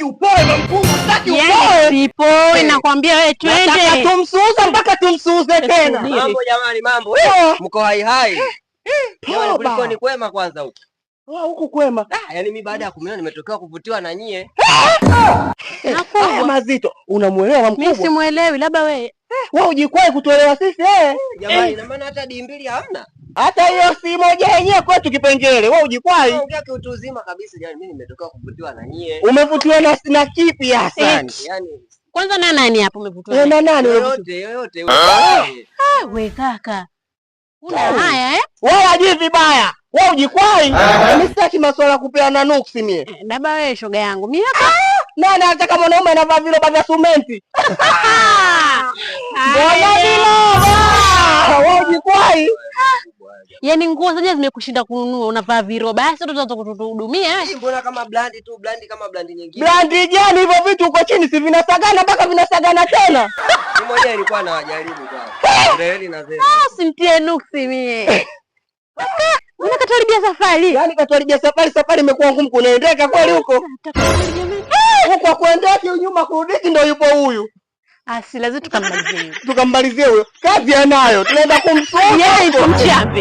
Sitaki upoe mamkuu, sitaki upoe. Sipoe nakwambia wewe twende. Nataka tumsuuze mpaka tumsuuze tena. Mambo jamani, mambo. Mko hai. Jamani kuliko ni kwema kwanza huko. Huku kwema. Yaani mimi baada ya kumiona nimetokea kuvutiwa na nyie. Haya mazito. Unamuelewa mkubwa? Mimi simuelewi, labda wewe. Wewe ujikwai kutuelewa sisi Jamani, na maana hata dimbili hamna. Hata hiyo si moja yenyewe kwetu kipengele. Wewe ujikwai. Ongea kiutu uzima kabisa jamani, mimi nimetoka kuvutiwa na nyie. Umevutiwa na kipi hasa? Yaani kwanza nani hapo umevutiwa? Na nani yoyote. We kaka. Una haya Wewe hajui vibaya. Wewe ujikwai. Mimi sitaki masuala kupeana nuksi mie. Labda wewe shoga yangu. Mimi hapa nani anataka mwanaume anavaa viroba vya simenti? Mbona viroba? Wewe ujikwai. Yaani nguo zenyewe zimekushinda kununua, unavaa viroba. Basi tutaanza kutuhudumia. Mbona kama blandi tu, blandi kama blandi nyingine. Blandi gani hivyo vitu uko chini si vinasagana mpaka vinasagana tena? Mimi mmoja nilikuwa nawajaribu kwa. Ndeli na zeni. Simtie nuksi mie. Una kataribia safari. Yaani kataribia safari imekuwa ngumu kunaendeka kweli huko. Huko kuendeki nyuma kurudiki ndio yupo huyu. Lazima tukambalizie. Tukambalizie huyo. Kazi anayo. Tunaenda kumsoma. Yeye tumchape.